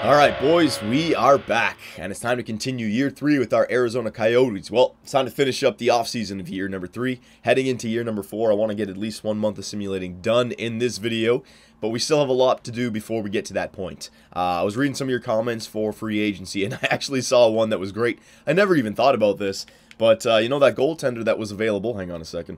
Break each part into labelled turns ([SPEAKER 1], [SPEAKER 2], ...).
[SPEAKER 1] Alright boys, we are back, and it's time to continue year 3 with our Arizona Coyotes. Well, it's time to finish up the offseason of year number 3. Heading into year number 4, I want to get at least 1 month of simulating done in this video, but we still have a lot to do before we get to that point. I was reading some of your comments for free agency, and I actually saw one that was great. I never even thought about this, but you know that goaltender that was available, hang on a second.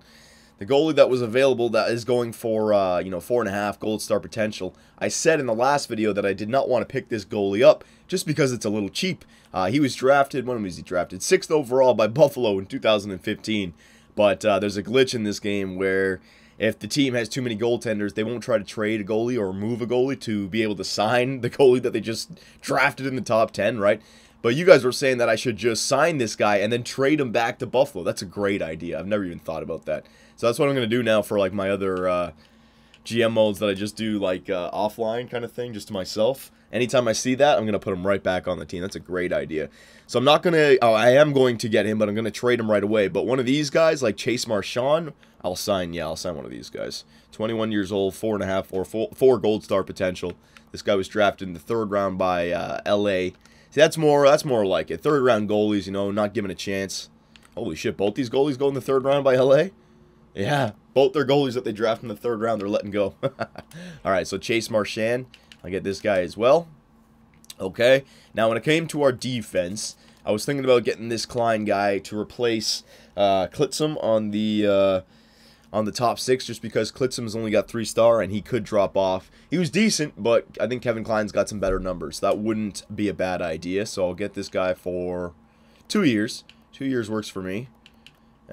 [SPEAKER 1] The goalie that was available that is going for, 4.5 gold star potential. I said in the last video that I did not want to pick this goalie up just because it's a little cheap. He was drafted, when was he drafted? 6th overall by Buffalo in 2015. But there's a glitch in this game where if the team has too many goaltenders, they won't try to trade a goalie or move a goalie to be able to sign the goalie that they just drafted in the top 10, right? But you guys were saying that I should just sign this guy and then trade him back to Buffalo. That's a great idea. I've never even thought about that. So that's what I'm going to do now for like my other GM modes that I just do like offline kind of thing, just to myself. Anytime I see that, I'm going to put him right back on the team. That's a great idea. So I'm not going to, I am going to get him, but I'm going to trade him right away. But one of these guys, like Chase Marchand, I'll sign one of these guys. 21 years old, 4.5 or 4 gold star potential. This guy was drafted in the 3rd round by LA. See, that's more like it. 3rd round goalies, you know, not given a chance. Holy shit, both these goalies go in the 3rd round by LA? Yeah, both their goalies that they draft in the 3rd round, they're letting go. Alright, so Chase Marchand. I'll get this guy as well. Okay, now when it came to our defense, I was thinking about getting this Klein guy to replace Klitzum on the top 6, just because Klitzum's only got 3-star and he could drop off. He was decent, but I think Kevin Klein's got some better numbers. That wouldn't be a bad idea, so I'll get this guy for 2 years. 2 years works for me.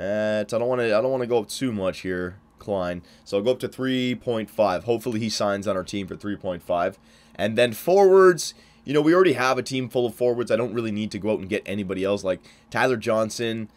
[SPEAKER 1] I don't want to go up too much here, Klein. So I'll go up to 3.5. Hopefully he signs on our team for 3.5. And then forwards, you know, we already have a team full of forwards. I don't really need to go out and get anybody else like Tyler Johnson.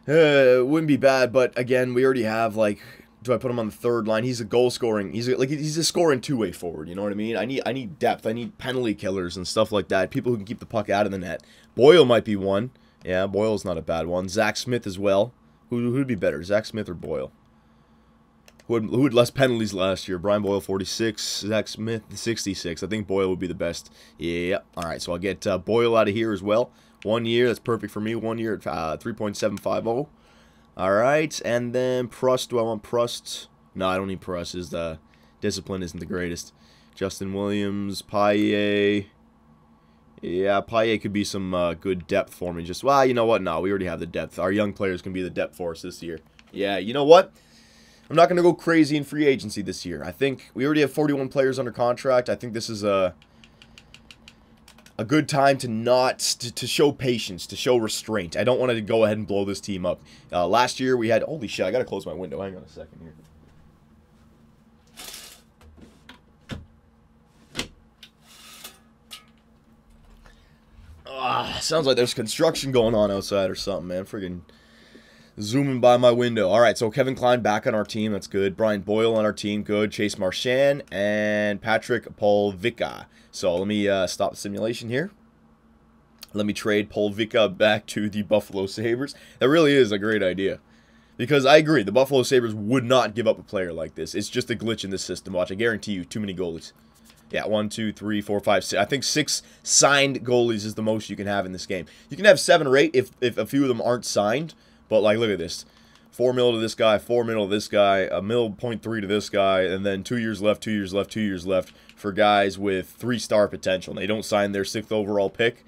[SPEAKER 1] Wouldn't be bad, but again, we already have like, do I put him on the 3rd line? He's a goal scoring. He's a scoring 2-way forward. You know what I mean? I need depth. I need penalty killers and stuff like that. People who can keep the puck out of the net. Boyle might be one. Yeah, Boyle's not a bad one. Zach Smith as well. Who'd be better, Zach Smith or Boyle? Who had less penalties last year? Brian Boyle, 46. Zach Smith, 66. I think Boyle would be the best. Yeah. All right, so I'll get Boyle out of here as well. 1 year, that's perfect for me. 1 year at 3.750. All right, and then Prust. Do I want Prust? No, I don't need Prust. His discipline isn't the greatest. Justin Williams, Paille. Yeah, Paille could be some good depth for me. Just, well, you know what? No, we already have the depth. Our young players can be the depth for us this year. Yeah, you know what? I'm not going to go crazy in free agency this year. I think we already have 41 players under contract. I think this is a good time to show patience, to show restraint. I don't want to go ahead and blow this team up. Last year we had, holy shit, I got to close my window. Hang on a second here. Sounds like there's construction going on outside or something, man. Friggin' zooming by my window. All right, so Kevin Klein back on our team. That's good. Brian Boyle on our team. Good. Chase Marchand and Patrick Polvica. So let me stop the simulation here. Let me trade Polvica back to the Buffalo Sabres. That really is a great idea. Because I agree, the Buffalo Sabres would not give up a player like this. It's just a glitch in the system. Watch, I guarantee you, too many goalies. Yeah, 1, 2, 3, 4, 5, 6. I think 6 signed goalies is the most you can have in this game. You can have 7 or 8 if a few of them aren't signed. But, like, look at this. 4 mil to this guy, 4 mil to this guy, 1.3 to this guy, and then 2 years left, 2 years left, 2 years left for guys with 3-star potential. And they don't sign their 6th overall pick.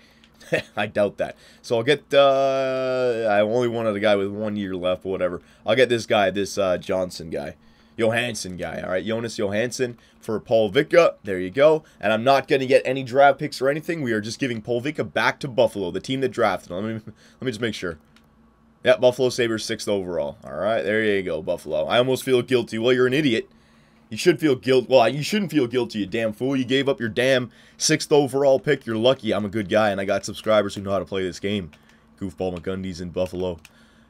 [SPEAKER 1] I doubt that. So I'll get, I only wanted a guy with 1 year left, but whatever. I'll get this guy, this Johnson guy. Johansson guy, all right? Jonas Johansson for Polvica. There you go. And I'm not going to get any draft picks or anything. We are just giving Polvica back to Buffalo, the team that drafted him. Let me just make sure. Yep, Buffalo Sabres 6th overall. All right, there you go, Buffalo. I almost feel guilty. Well, you're an idiot. You should feel guilty. Well, you shouldn't feel guilty, you damn fool. You gave up your damn 6th overall pick. You're lucky I'm a good guy, and I got subscribers who know how to play this game. Goofball McGundy's in Buffalo.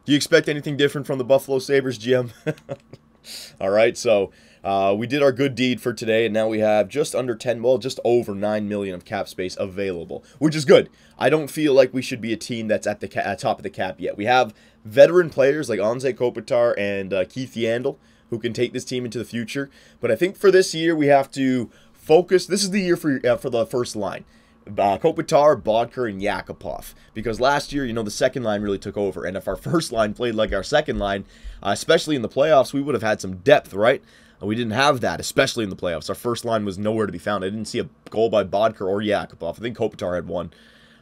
[SPEAKER 1] Do you expect anything different from the Buffalo Sabres, GM? All right, so we did our good deed for today, and now we have just under 10, well, just over 9 million of cap space available, which is good. I don't feel like we should be a team that's at the top of the cap yet. We have veteran players like Anze Kopitar and Keith Yandel who can take this team into the future, but I think for this year we have to focus. This is the year for the first line. Kopitar, Bodker, and Yakupov. Because last year, the second line really took over. And if our first line played like our second line, especially in the playoffs, we would have had some depth, right? We didn't have that, especially in the playoffs. Our first line was nowhere to be found. I didn't see a goal by Bodker or Yakupov. I think Kopitar had one.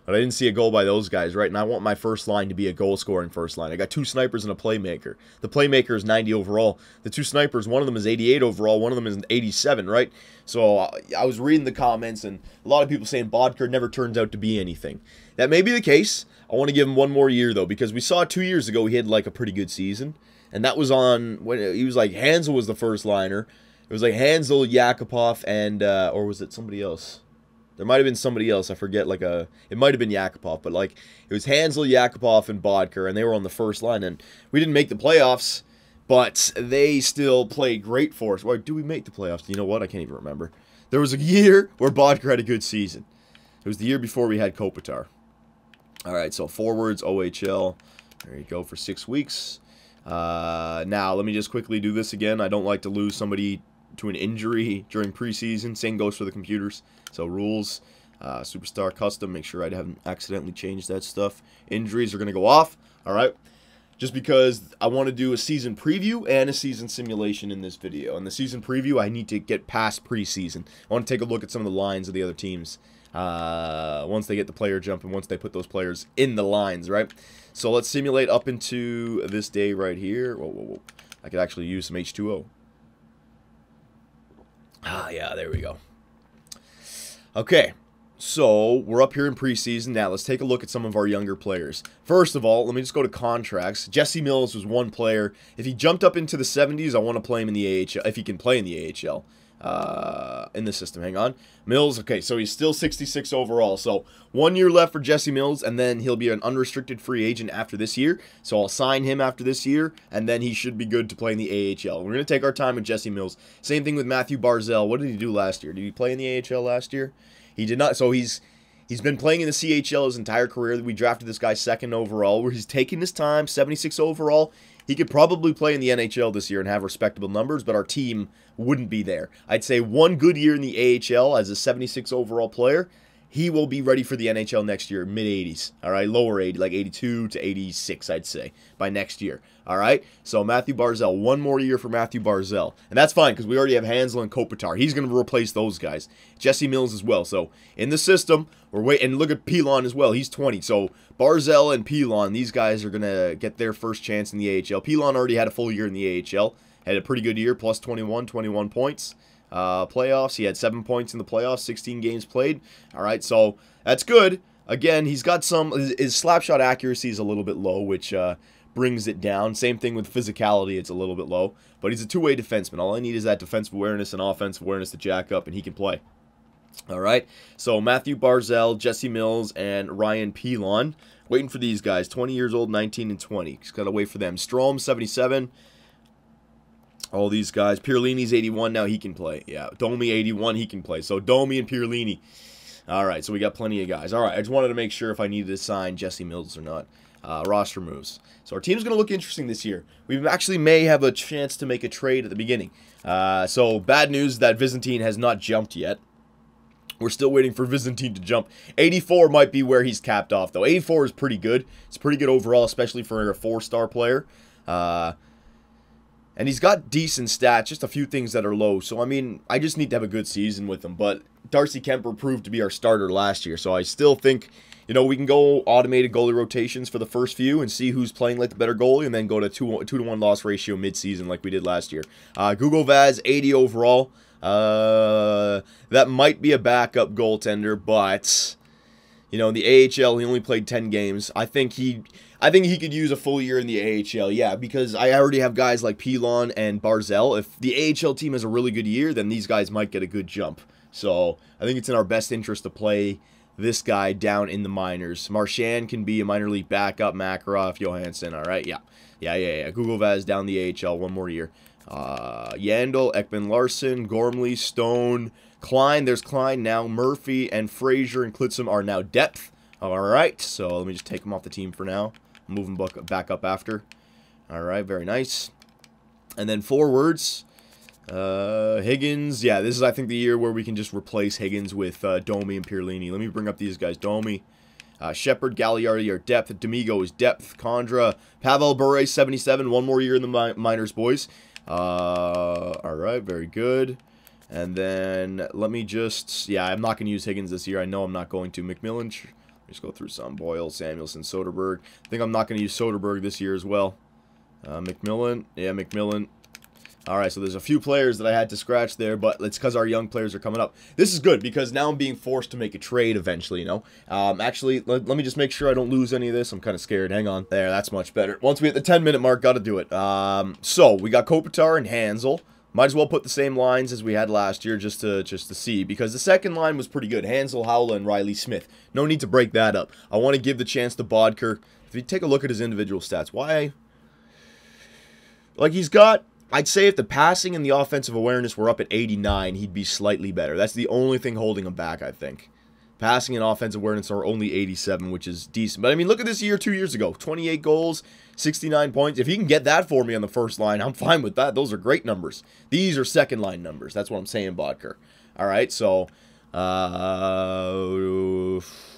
[SPEAKER 1] But I didn't see a goal by those guys, right? And I want my first line to be a goal-scoring first line. I got 2 snipers and a playmaker. The playmaker is 90 overall. The 2 snipers, one of them is 88 overall, one of them is 87, right? So I was reading the comments, and a lot of people saying Bodker never turns out to be anything. That may be the case. I want to give him one more year, though, because we saw 2 years ago he had, like, a pretty good season. And that was on, when he was like, Hansel was the first liner. It was like Hansel, Yakupov, and, or was it somebody else? There might have been somebody else, I forget, it might have been Yakupov, but, it was Hansel, Yakupov, and Bodker, and they were on the first line, and we didn't make the playoffs, but they still played great for us. Why do we make the playoffs? You know what? I can't even remember. There was a year where Bodker had a good season. It was the year before we had Kopitar. All right, so forwards, OHL, there you go, for 6 weeks. Now, let me just quickly do this again. I don't like to lose somebody to an injury during preseason. Same goes for the computers. So rules, superstar custom, make sure I haven't accidentally changed that stuff. Injuries are going to go off, all right? Just because I want to do a season preview and a season simulation in this video. In the season preview, I need to get past preseason. I want to take a look at some of the lines of the other teams once they get the player jump and once they put those players in the lines, right? So let's simulate up into this day right here. Whoa, whoa, whoa. I could actually use some H2O. Ah, yeah, there we go. Okay, so we're up here in preseason. Now, let's take a look at some of our younger players. First of all, let me just go to contracts. Jesse Mills was one player. If he jumped up into the 70s, I want to play him in the AHL, if he can play in the AHL. In the system, hang on. Mills, okay, so he's still 66 overall. So 1 year left for Jesse Mills, and then he'll be an unrestricted free agent after this year. So I'll sign him after this year, and then he should be good to play in the AHL. We're going to take our time with Jesse Mills. Same thing with Matthew Barzal. What did he do last year? Did he play in the AHL last year? He did not. So he's been playing in the CHL his entire career. We drafted this guy 2nd overall, where he's taking his time, 76 overall. He could probably play in the NHL this year and have respectable numbers, but our team wouldn't be there. I'd say 1 good year in the AHL as a 76 overall player, he will be ready for the NHL next year, mid-80s, all right? Lower 80, like 82 to 86, I'd say, by next year, all right? So Matthew Barzal, 1 more year for Matthew Barzal. And that's fine because we already have Hansel and Kopitar. He's going to replace those guys. Jesse Mills as well. So in the system, we're waiting. And look at Pilon as well. He's 20. So Barzal and Pilon, these guys are going to get their first chance in the AHL. Pilon already had a full year in the AHL. Had a pretty good year, plus 21 points. Playoffs, he had 7 points in the playoffs, 16 games played. All right, so that's good. Again, he's got his slap shot accuracy is a little bit low, which brings it down. Same thing with physicality, it's a little bit low. But he's a two-way defenseman. All I need is that defensive awareness and offensive awareness to jack up, and he can play. All right, so Matthew Barzal, Jesse Mills, and Ryan Pilon. Waiting for these guys, 20 years old, 19 and 20. Just got to wait for them. Strom, 77. All these guys. Pierlini's 81, now he can play. Yeah, Domi, 81, he can play. So Domi and Pierlini. All right, so we got plenty of guys. All right, I just wanted to make sure if I needed to sign Jesse Mills or not. Roster moves. So our team's going to look interesting this year. We actually may have a chance to make a trade at the beginning. So bad news that Byzantine has not jumped yet. We're still waiting for Byzantine to jump. 84 might be where he's capped off, though. 84 is pretty good. It's pretty good overall, especially for a 4-star player. And he's got decent stats, just a few things that are low. So, I mean, I just need to have a good season with him. But Darcy Kemper proved to be our starter last year. So I still think, you know, we can go automated goalie rotations for the first few and see who's playing like the better goalie. And then go to 2-to-1 loss ratio mid-season like we did last year. Google Vaz, 80 overall. That might be a backup goaltender, but, you know, in the AHL, he only played 10 games. I think he could use a full year in the AHL, yeah, because I already have guys like Pilon and Barzal. If the AHL team has a really good year, then these guys might get a good jump. So I think it's in our best interest to play this guy down in the minors. Marchand can be a minor league backup, Makarov, Johansson, all right, yeah. Google Vaz down the AHL, 1 more year. Yandel, Ekman Larson, Gormley, Stone, Klein. There's Klein now. Murphy and Frazier and Klitzum are now depth. All right, so let me just take them off the team for now. Move them back up after. All right, very nice. And then forwards. Higgins. Yeah, this is, I think, the year where we can just replace Higgins with Domi and Pierlini. Let me bring up these guys. Domi, Shepard, Gagliardi are depth. D'Amigo is depth. Condra, Pavel Bure, 77. One more year in the minors, boys. Alright, very good. And then, let me just... Yeah, I'm not going to use Higgins this year. I know I'm not going to. McMillan, just go through some. Boyle, Samuelson, Soderberg. I think I'm not going to use Soderberg this year as well. McMillan. Yeah, McMillan. Alright, so there's a few players that I had to scratch there, but it's because our young players are coming up. This is good, because now I'm being forced to make a trade eventually, you know? Actually, let me just make sure I don't lose any of this. I'm kind of scared. Hang on. There, that's much better. Once we hit the 10-minute mark, got to do it. So, we got Kopitar and Hansel. Might as well put the same lines as we had last year just to see, because the second line was pretty good. Hansel, Howla, and Riley Smith. No need to break that up. I want to give the chance to Bodker. If you take a look at his individual stats, why... Like, he's got... I'd say if the passing and the offensive awareness were up at 89, he'd be slightly better. That's the only thing holding him back, I think. Passing and offensive awareness are only 87, which is decent. But, I mean, look at this year 2 years ago. 28 goals, 69 points. If he can get that for me on the first line, I'm fine with that. Those are great numbers. These are second-line numbers. That's what I'm saying, Bodker. All right, so,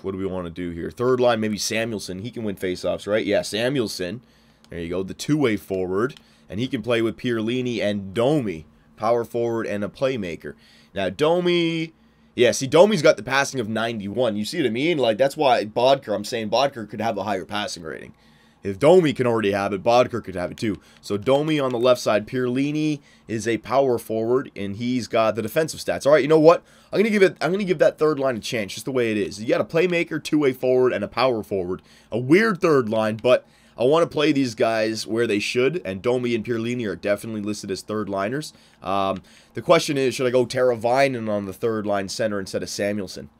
[SPEAKER 1] what do we want to do here? Third line, maybe Samuelson. He can win faceoffs, right? Yeah, Samuelson. There you go, the two-way forward. And he can play with Pierlini and Domi, power forward and a playmaker. Now, Domi, yeah, see, Domi's got the passing of 91. You see what I mean? Like, that's why Bodker, I'm saying Bodker could have a higher passing rating. If Domi can already have it, Bodker could have it too. So, Domi on the left side. Pierlini is a power forward, and he's got the defensive stats. All right, you know what? I'm gonna give that third line a chance, just the way it is. You got a playmaker, two-way forward, and a power forward. A weird third line, but I want to play these guys where they should, and Domi and Pierlini are definitely listed as third liners. The question is, should I go Teravainen on the third line center instead of Samuelson?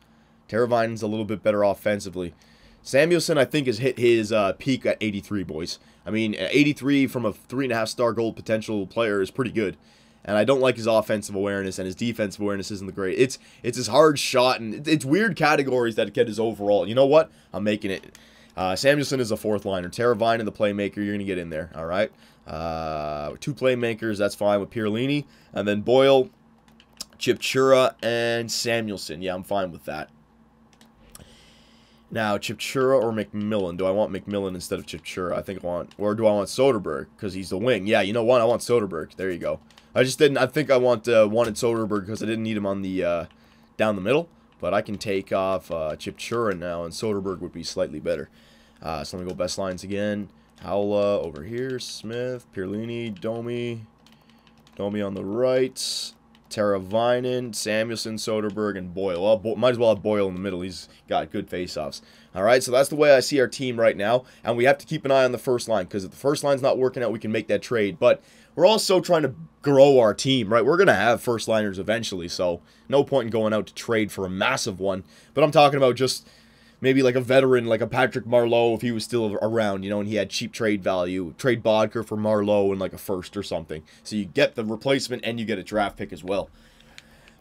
[SPEAKER 1] Teravainen's a little bit better offensively. Samuelson, I think, has hit his peak at 83, boys. I mean, 83 from a 3.5-star gold potential player is pretty good. And I don't like his offensive awareness, and his defensive awareness isn't the great. It's his hard shot, and it's weird categories that get his overall. You know what? I'm making it. Samuelson is a fourth liner. Teravainen, the playmaker, you're going to get in there, all right? Two playmakers, that's fine with Pierlini. And then Boyle, Chipchura, and Samuelson. Yeah, I'm fine with that. Now, Chipchura or McMillan? Do I want McMillan instead of Chipchura? I think I want... Or do I want Soderberg? Because he's the wing. Yeah, you know what? I want Soderberg. There you go. I just didn't... I think I wanted Soderberg because I didn't need him on the... down the middle. But I can take off Chipchura now, and Soderberg would be slightly better. So let me go best lines again. Howla over here. Smith, Pierlini, Domi. Domi on the right. Teravainen, Samuelson, Soderberg, and Boyle. Well, might as well have Boyle in the middle. He's got good faceoffs. All right, so that's the way I see our team right now. And we have to keep an eye on the first line, because if the first line's not working out, we can make that trade. But we're also trying to grow our team, right? We're going to have first liners eventually, so no point in going out to trade for a massive one. But I'm talking about just maybe like a veteran, like a Patrick Marleau, if he was still around, you know, and he had cheap trade value. Trade Bodker for Marleau and like a first or something. So you get the replacement and you get a draft pick as well.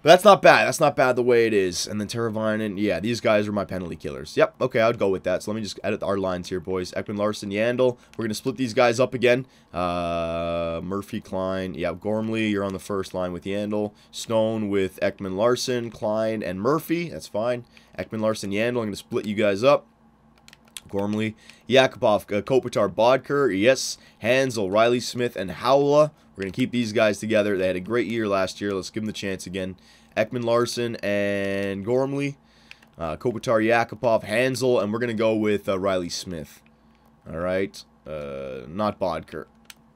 [SPEAKER 1] But that's not bad. That's not bad the way it is. And then Teravainen, yeah, these guys are my penalty killers. Yep, okay, I'd go with that. So let me just edit our lines here, boys. Ekman, Larson, Yandel. We're going to split these guys up again. Murphy, Klein. Yeah, Gormley, you're on the first line with Yandel. Stone with Ekman, Larson, Klein, and Murphy. That's fine. Ekman, Larson, Yandel. I'm going to split you guys up. Gormley, Yakupov, Kopitar, Bodker, yes, Hansel, Riley Smith, and Howla. We're going to keep these guys together. They had a great year last year. Let's give them the chance again. Ekman, Larson, and Gormley. Kopitar, Yakupov, Hansel, and we're going to go with Riley Smith. All right. Not Bodker.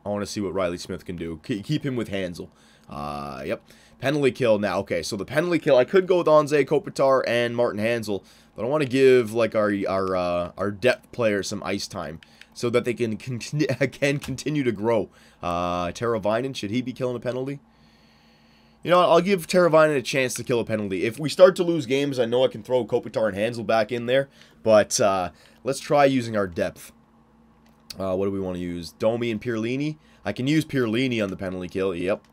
[SPEAKER 1] I want to see what Riley Smith can do. Keep him with Hansel. Yep. Penalty kill now. Okay, so the penalty kill, I could go with Anze Kopitar and Martin Hansel, but I want to give like our depth players some ice time so that they can continue to grow. Teravainen, should he be killing a penalty? You know, I'll give Teravainen a chance to kill a penalty. If we start to lose games, I know I can throw Kopitar and Hansel back in there, but let's try using our depth. What do we want to use? Domi and Pierlini. I can use Pierlini on the penalty kill. Yep.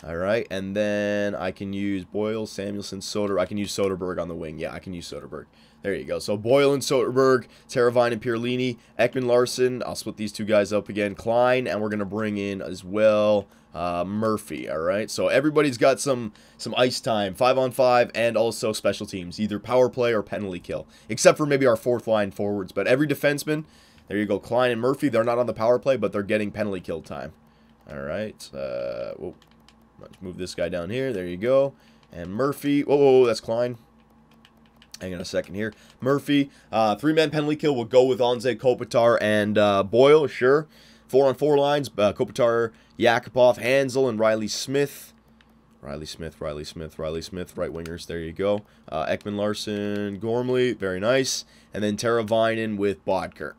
[SPEAKER 1] All right, and then I can use Boyle, Samuelson, Soder. I can use Soderberg on the wing. Yeah, I can use Soderberg. There you go. So Boyle and Soderberg, Teravainen and Pierlini, Ekman Larson. I'll split these two guys up again. Klein, and we're going to bring in as well Murphy. All right, so everybody's got some ice time, 5-on-5, and also special teams, either power play or penalty kill, except for maybe our fourth line forwards. But every defenseman, there you go, Klein and Murphy, they're not on the power play, but they're getting penalty kill time. All right, whoa. Let's move this guy down here. There you go. And Murphy. Whoa, that's Klein. Hang on a second here. Murphy. 3-man penalty kill. We'll go with Anze Kopitar and Boyle. Sure. 4-on-4 lines. Kopitar, Yakupov, Hansel, and Riley Smith. Riley Smith. Right wingers. There you go. Ekman Larson, Gormley. Very nice. And then Teravainen with Bodker.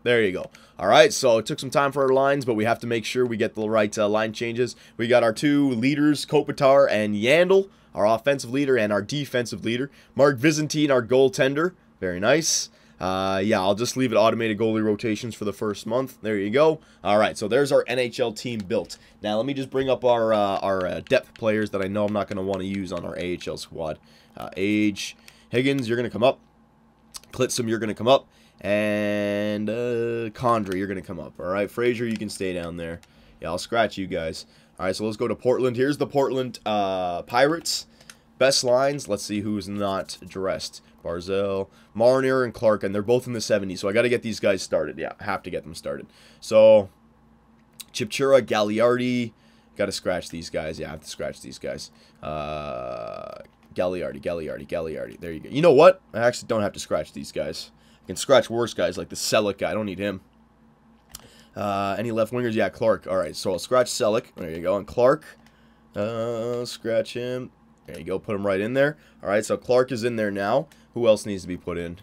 [SPEAKER 1] There you go. All right, so it took some time for our lines, but we have to make sure we get the right line changes. We got our two leaders, Kopitar and Yandel, our offensive leader and our defensive leader. Mark Vizentine, our goaltender. Very nice. Yeah, I'll just leave it automated goalie rotations for the first month. There you go. All right, so there's our NHL team built. Now, let me just bring up our depth players that I know I'm not going to want to use on our AHL squad. Age, Higgins, you're going to come up. Klitzum, you're going to come up. And Condry, you're going to come up. All right, Frazier, you can stay down there. Yeah, I'll scratch you guys. All right, so let's go to Portland. Here's the Portland Pirates. Best lines. Let's see who's not dressed. Barzell, Marner, and Clark, and they're both in the 70s, so I got to get these guys started. Yeah, I have to get them started. So, Chipchura, Gagliardi. Got to scratch these guys. Yeah, I have to scratch these guys. Gagliardi. There you go. You know what? I actually don't have to scratch these guys. I can scratch worse guys like the Selleck guy. I don't need him. Any left wingers? Yeah, Clark. All right, so I'll scratch Selleck. There you go. And Clark, scratch him. There you go. Put him right in there. All right, so Clark is in there now. Who else needs to be put in?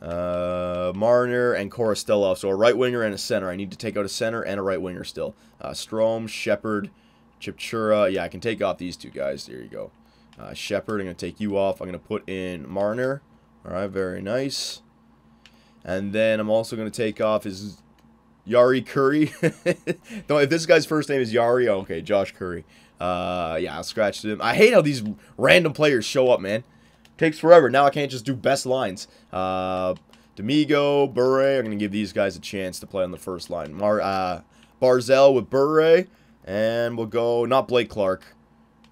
[SPEAKER 1] Marner and Korostelov. So a right winger and a center. I need to take out a center and a right winger still. Strome, Shepard, Chipchura. Yeah, I can take off these two guys. There you go. Shepard, I'm going to take you off. I'm going to put in Marner. All right, very nice. And then I'm also going to take off his Yari Curry. No, if this guy's first name is Yari, okay, Josh Curry. Yeah, I'll scratch him. I hate how these random players show up, man. Takes forever. Now I can't just do best lines. D'Amigo, Bure. I'm going to give these guys a chance to play on the first line. Barzell with Bure. And we'll go, not Blake Clark.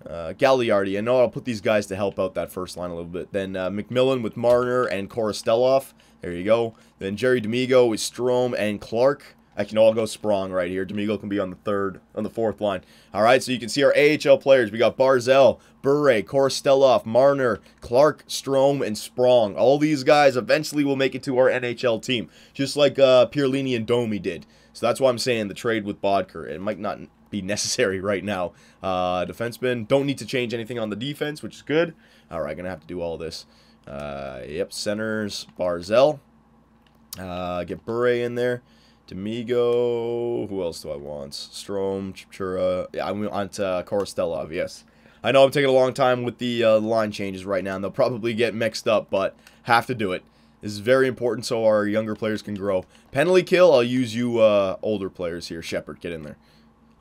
[SPEAKER 1] Gagliardi. I know I'll put these guys to help out that first line a little bit. Then McMillan with Marner and Korostelov. There you go. Then Jerry D'Amigo with Strome and Clark. Actually, no, I'll go Sprong right here. D'Amigo can be on the fourth line. All right, so you can see our AHL players. We got Barzell, Bure, Korostelov, Marner, Clark, Strome, and Sprong. All these guys eventually will make it to our NHL team, just like Pierlini and Domi did. So that's why I'm saying the trade with Bodker. It might not be necessary right now. Defensemen, don't need to change anything on the defense, which is good. All right, gonna have to do all this. Yep, centers, Barzell. Get Bure in there. D'Amigo. Who else do I want? Strome, Chipchura. Yeah, I want Korostelov, yes. I know I'm taking a long time with the line changes right now, and they'll probably get mixed up, but have to do it. This is very important so our younger players can grow. Penalty kill, I'll use you older players here. Shepard, get in there.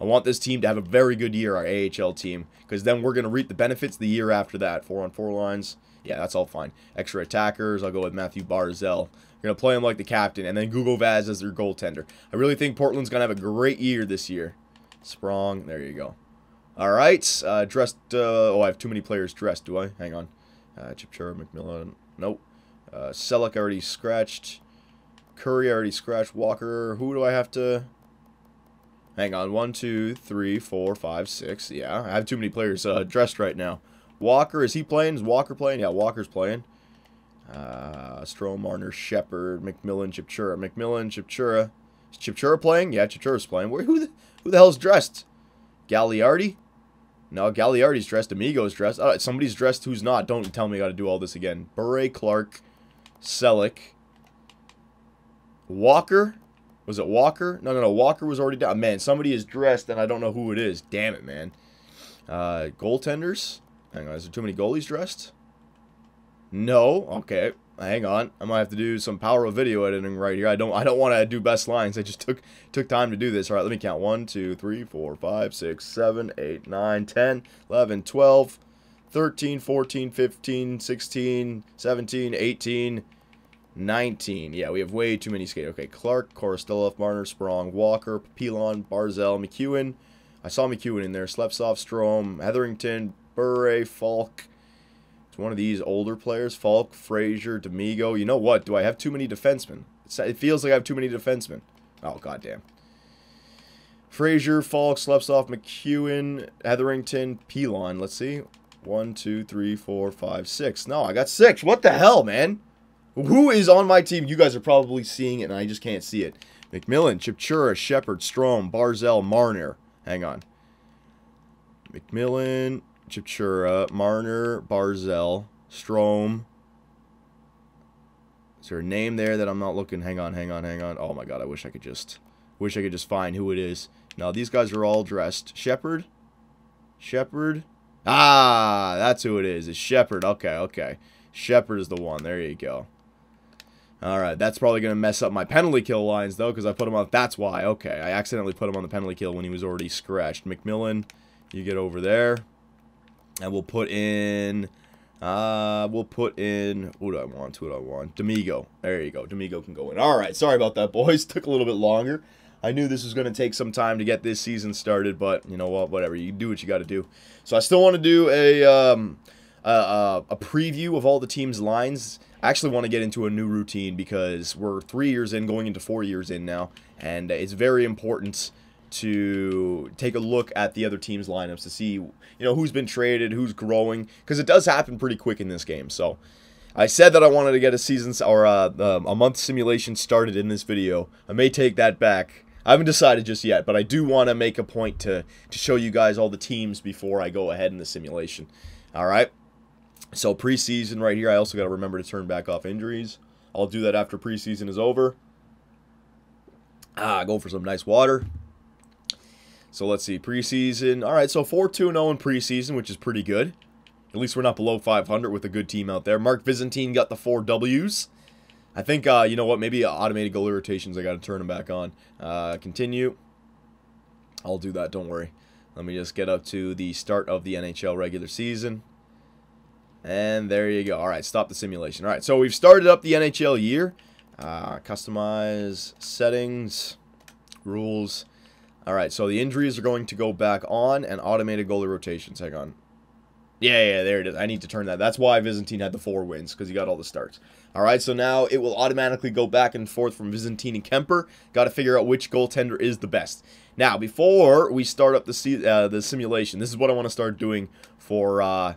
[SPEAKER 1] I want this team to have a very good year, our AHL team, because then we're going to reap the benefits the year after that. 4-on-4 lines. Yeah, that's all fine. Extra attackers, I'll go with Matthew Barzell. We're going to play him like the captain, and then Google Vaz as their goaltender. I really think Portland's going to have a great year this year. Sprong, there you go. All right, dressed, oh, I have too many players dressed, do I? Hang on. Chipchura, McMillan, nope. Selleck already scratched. Curry already scratched. Walker, who do I have to... Hang on, 1, 2, 3, 4, 5, 6. Yeah, I have too many players dressed right now. Walker, is he playing? Is Walker playing? Yeah, Walker's playing. Strome, Marner, Shepard, McMillan, Chipchura. McMillan, Chipchura. Is Chipchura playing? Yeah, Chipchura's playing. Who the hell's dressed? Gagliardi? No, Gagliardi's dressed. Amigo's dressed. Somebody's dressed who's not. Don't tell me I got to do all this again. Bure, Clark, Selleck. Walker? Was it Walker? No. Walker was already down. Man, somebody is dressed, and I don't know who it is. Damn it, man. Goaltenders? Hang on, is there too many goalies dressed? No. Okay. Hang on. I might have to do some power of video editing right here. I don't want to do best lines. I just took time to do this. All right, let me count. 1, 2, 3, 4, 5, 6, 7, 8, 9, 10, 11, 12, 13, 14, 15, 16, 17, 18, 19. Yeah, we have way too many skaters. Okay, Clark, Korostelov, Marner, Sprong, Walker, Pilon, Barzell, McEwen. I saw McEwen in there. Slepsov, Strome, Hetherington, Bure, Falk. It's one of these older players. Falk, Frazier, D'Amigo. You know what? Do I have too many defensemen? It feels like I have too many defensemen. Oh, goddamn. Frazier, Falk, Slepsov, McEwen, Hetherington, Pilon. Let's see. 1, 2, 3, 4, 5, 6. No, I got 6. What the hell, man? Who is on my team? You guys are probably seeing it, and I just can't see it. McMillan, Chipchura, Shepard, Strome, Barzell, Marner. Hang on. McMillan, Chipchura, Marner, Barzell, Strome. Is there a name there that I'm not looking? Hang on. Oh my god, I wish I could just find who it is. Now these guys are all dressed. Shepard. Ah, that's who it is. It's Shepard. Okay. Shepard is the one. There you go. Alright, that's probably going to mess up my penalty kill lines, though, because I put him on... That's why. Okay, I accidentally put him on the penalty kill when he was already scratched. McMillan, you get over there. And we'll put in... Who do I want? D'Amigo. There you go. D'Amigo can go in. Alright, sorry about that, boys. Took a little bit longer. I knew this was going to take some time to get this season started, but you know what? Whatever. You do what you got to do. So I still want to do a preview of all the teams' lines. I actually want to get into a new routine because we're 3 years in, going into 4 years in now, and it's very important to take a look at the other teams' lineups to see, who's been traded, who's growing, because it does happen pretty quick in this game. So I said that I wanted to get a season or a month simulation started in this video. I may take that back. I haven't decided just yet, but I do want to make a point to show you guys all the teams before I go ahead in the simulation. All right. So preseason right here, I also got to remember to turn back off injuries. I'll do that after preseason is over. Go for some nice water. So let's see, preseason. All right, so 4-2-0 in preseason, which is pretty good. At least we're not below 500 with a good team out there. Mark Byzantine got the 4 Ws. I think, you know what, maybe automated goal rotations, I got to turn them back on. Continue. I'll do that, don't worry. Let me just get up to the start of the NHL regular season. And there you go. All right, stop the simulation. All right, so we've started up the NHL year. Customize, settings, rules. All right, so the injuries are going to go back on and automated goalie rotations. Hang on. Yeah, there it is. I need to turn that. That's why Byzantine had the 4 wins, because he got all the starts. All right, so now it will automatically go back and forth from Byzantine and Kemper. Got to figure out which goaltender is the best. Now, before we start up the simulation, this is what I want to start doing for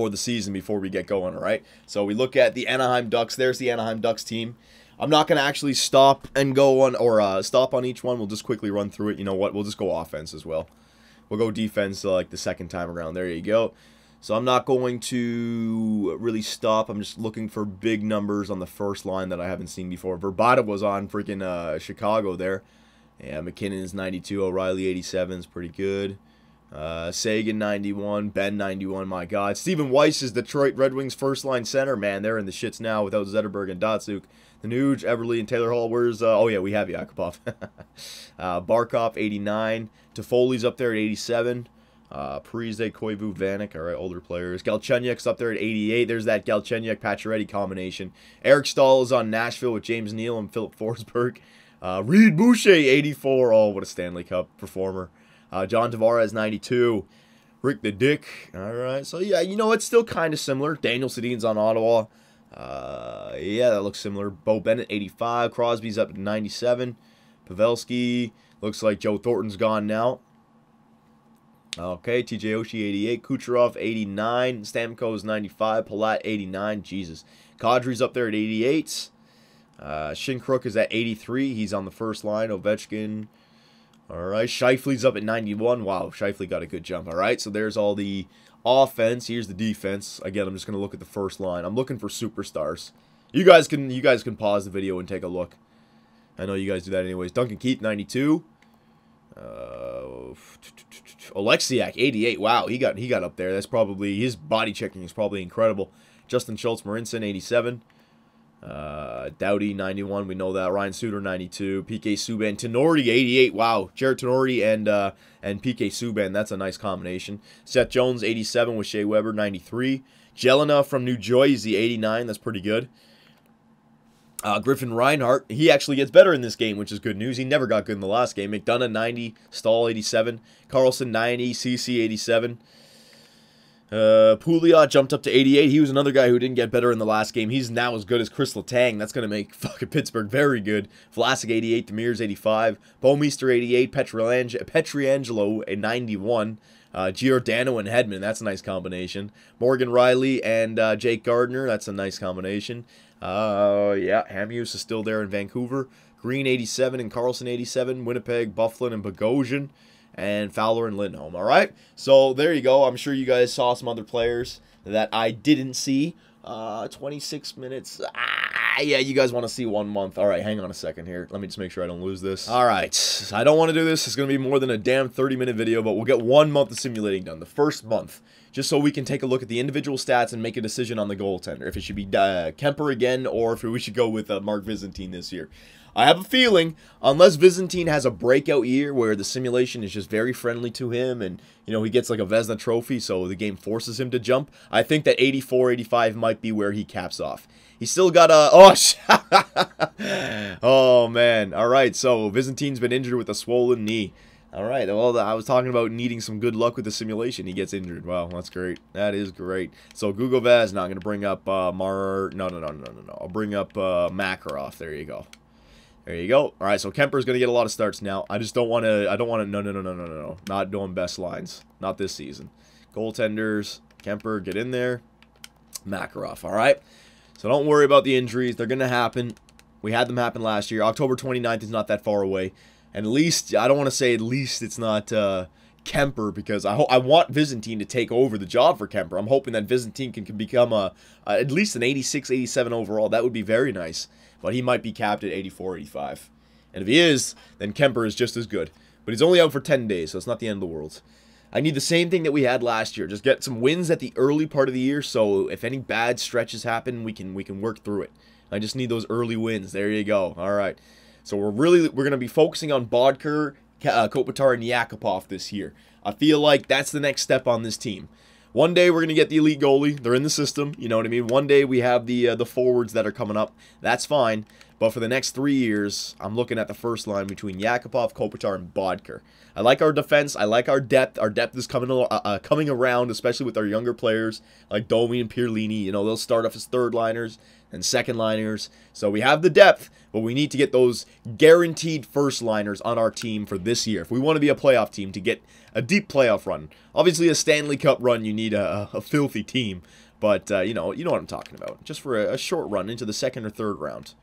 [SPEAKER 1] the season before we get going, all right? So we look at the Anaheim Ducks. There's the Anaheim Ducks team. I'm not going to actually stop and go on, or stop on each one. We'll just quickly run through it. You know what? We'll just go offense as well. We'll go defense like the second time around. There you go. So I'm not going to really stop. I'm just looking for big numbers on the first line that I haven't seen before. Verbata was on freaking Chicago there. Yeah, McKinnon is 92. O'Reilly 87 is pretty good. Sagan 91, Ben 91, my God. Stephen Weiss is Detroit Red Wings first line center. Man, they're in the shits now without Zetterberg and Datsuk. The Nuge, Everly, and Taylor Hall. Where's, oh yeah, we have Yakupov. Barkov 89. Toffoli's up there at 87. Parise, Koivu, Vanek, all right, older players. Galchenyuk's up there at 88. There's that Galchenyuk-Pacioretty combination. Eric Stahl is on Nashville with James Neal and Philip Forsberg. Reed Boucher, 84. Oh, what a Stanley Cup performer. John Tavares, 92. Rick the Dick. All right. So, yeah, you know, it's still kind of similar. Daniel Sedin's on Ottawa. Yeah, that looks similar. Bo Bennett, 85. Crosby's up to 97. Pavelski. Looks like Joe Thornton's gone now. Okay, TJ Oshie, 88. Kucherov, 89. Stamkos, 95. Palat, 89. Jesus. Kadri's up there at 88. Shinkrook is at 83. He's on the first line. Ovechkin. All right. Scheifele's up at 91. Wow, Scheifele got a good jump. All right, so there's all the offense. Here's the defense. Again, I'm just going to look at the first line. I'm looking for superstars. You guys can pause the video and take a look. I know you guys do that anyways. Duncan Keith, 92. Oleksiak, 88. Wow, he got up there. That's probably, his body checking is probably incredible. Justin Schultz, Marinson, 87. Doughty, 91. We know that. Ryan Suter, 92. PK Subban, Tenorti, 88. Wow. Jared Tenorti and PK Subban. That's a nice combination. Seth Jones, 87 with Shea Weber, 93. Jelena from New Jersey, 89. That's pretty good. Griffin Reinhart, he actually gets better in this game, which is good news. He never got good in the last game. McDonough, 90. Stahl, 87. Carlson, 90. CC, 87. Pouliot jumped up to 88. He was another guy who didn't get better in the last game. He's now as good as Chris Letang. That's going to make fucking Pittsburgh very good. Vlasic, 88. Demers, 85. Bouwmeester, 88. Petriangelo, a 91. Giordano and Hedman. That's a nice combination. Morgan Riley and Jake Gardner. That's a nice combination. Yeah, Hamhuis is still there in Vancouver. Green, 87. And Carlson, 87. Winnipeg, Bufflin, and Bogosian. And Fowler and Lindholm. All right, so there you go. I'm sure you guys saw some other players that I didn't see. 26 minutes. Yeah, you guys want to see 1 month. All right, hang on a second here. Let me just make sure I don't lose this. All right, I don't want to do this. It's going to be more than a damn 30-minute video, but we'll get 1 month of simulating done, the first month, just so we can take a look at the individual stats and make a decision on the goaltender, if it should be Kemper again or if we should go with Mark Visentin this year. I have a feeling, unless Visentin has a breakout year where the simulation is just very friendly to him and, you know, he gets like a Vezina trophy so the game forces him to jump, I think that 84, 85 might be where he caps off. He's still got a... Oh, man. All right, so Visentin's been injured with a swollen knee. All right, well, I was talking about needing some good luck with the simulation. He gets injured. Wow, that's great. That is great. So Google Vaz, not going to bring up No. I'll bring up Makarov. There you go. There you go. All right, so Kemper's going to get a lot of starts now. I just don't want to... No. Not doing best lines. Not this season. Goaltenders. Kemper, get in there. Makarov, all right? So don't worry about the injuries. They're going to happen. We had them happen last year. October 29th is not that far away. And at least, I don't want to say at least it's not Kemper, because I want Visentin to take over the job for Kemper. I'm hoping that Visentin can become at least an 86, 87 overall. That would be very nice. But he might be capped at 84, 85. And if he is, then Kemper is just as good. But he's only out for 10 days, so it's not the end of the world. I need the same thing that we had last year. Just get some wins at the early part of the year, so if any bad stretches happen, we can work through it. I just need those early wins. There you go. All right. So we're going to be focusing on Bodker, Kopitar, and Yakupov this year. I feel like that's the next step on this team. One day we're going to get the elite goalie. They're in the system. You know what I mean? One day we have the forwards that are coming up. That's fine. But for the next 3 years, I'm looking at the first line between Yakupov, Kopitar, and Bodker. I like our defense. I like our depth. Our depth is coming around, especially with our younger players like Domi and Pierlini. You know, they'll start off as third liners and second liners. So we have the depth, but we need to get those guaranteed first liners on our team for this year. If we want to be a playoff team, to get a deep playoff run. Obviously, a Stanley Cup run, you need a filthy team. But, you know what I'm talking about. Just for a short run into the second or third round.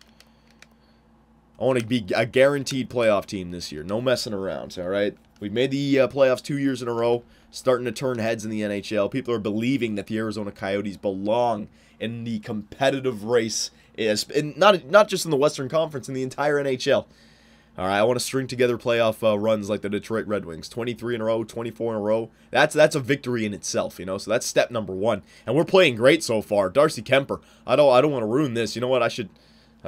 [SPEAKER 1] I want to be a guaranteed playoff team this year. No messing around, all right? We've made the playoffs 2 years in a row. Starting to turn heads in the NHL. People are believing that the Arizona Coyotes belong in the competitive race. Not just in the Western Conference, in the entire NHL. All right, I want to string together playoff runs like the Detroit Red Wings. 23 in a row, 24 in a row. That's a victory in itself, you know? So that's step number one. And we're playing great so far. Darcy Kemper. I don't want to ruin this. You know what? I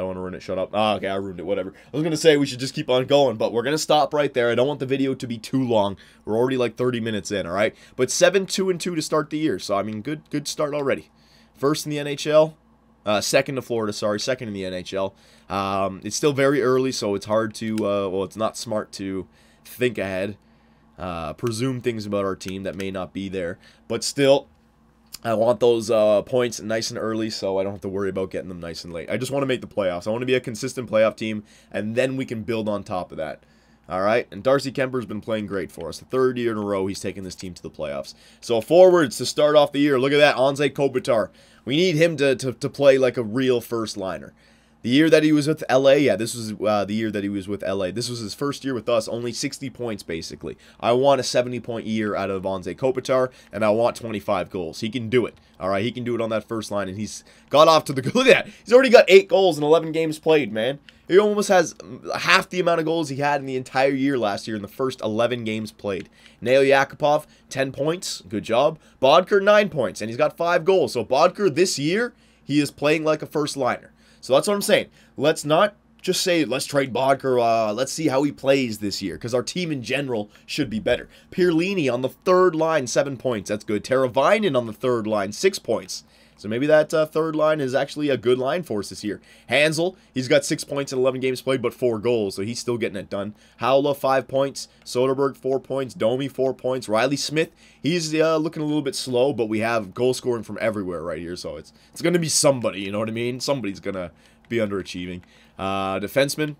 [SPEAKER 1] don't want to ruin it. Shut up. Oh, okay, I ruined it. Whatever. I was going to say we should just keep on going, but we're going to stop right there. I don't want the video to be too long. We're already like 30 minutes in, all right? But 7-2-2 to start the year. So, I mean, good start already. First in the NHL. Second to Florida, sorry. Second in the NHL. It's still very early, so it's hard to, well, it's not smart to think ahead. Presume things about our team that may not be there. But still, I want those points nice and early, so I don't have to worry about getting them nice and late. I just want to make the playoffs. I want to be a consistent playoff team, and then we can build on top of that. All right, and Darcy Kemper's been playing great for us. The third year in a row, he's taken this team to the playoffs. So forwards to start off the year, look at that, Anze Kopitar. We need him to play like a real first liner. The year that he was with LA, yeah, this was the year that he was with LA. This was his first year with us, only 60 points, basically. I want a 70-point year out of Anze Kopitar, and I want 25 goals. He can do it, all right? He can do it on that first line, and he's got off to the... Look at that. He's already got 8 goals in 11 games played, man. He almost has half the amount of goals he had in the entire year last year in the first 11 games played. Nail Yakupov, 10 points. Good job. Bodker, 9 points, and he's got 5 goals. So Bodker, this year, he is playing like a first liner. So that's what I'm saying. Let's not just say, let's trade Bodker. Let's see how he plays this year, because our team in general should be better. Pierlini on the third line, 7 points. That's good. Teravainen on the third line, 6 points. So maybe that third line is actually a good line for us this year. Hansel, he's got 6 points in 11 games played, but 4 goals, so he's still getting it done. Haula, 5 points. Soderberg, 4 points. Domi, 4 points. Riley Smith, he's looking a little bit slow, but we have goal scoring from everywhere right here, so it's going to be somebody, you know what I mean? Somebody's going to be underachieving. Defenseman,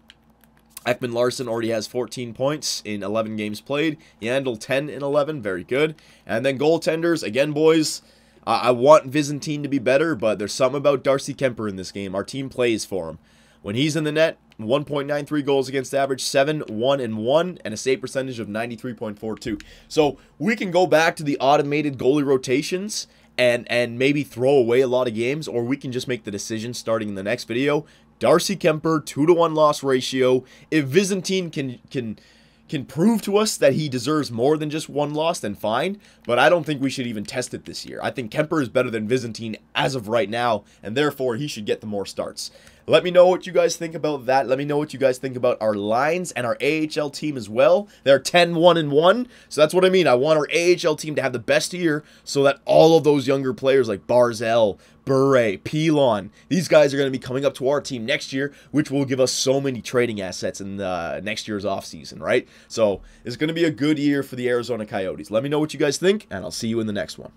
[SPEAKER 1] Ekman Larson already has 14 points in 11 games played. Yandel, 10 in 11, very good. And then goaltenders, again, boys... I want Byzantine to be better, but there's something about Darcy Kemper in this game. Our team plays for him. When he's in the net, 1.93 goals against average, 7-1-1, and a save percentage of 93.42. So we can go back to the automated goalie rotations and maybe throw away a lot of games, or we can just make the decision starting in the next video. Darcy Kemper, 2-to-1 loss ratio. If Byzantine can prove to us that he deserves more than just 1 loss, then fine. But I don't think we should even test it this year. I think Kemper is better than Byzantine as of right now, and therefore he should get the more starts. Let me know what you guys think about that. Let me know what you guys think about our lines and our AHL team as well. They're 10-1-1, so that's what I mean. I want our AHL team to have the best year so that all of those younger players like Barzell, Bure, Pilon, these guys are going to be coming up to our team next year, which will give us so many trading assets in next year's offseason, right? So it's going to be a good year for the Arizona Coyotes. Let me know what you guys think, and I'll see you in the next one.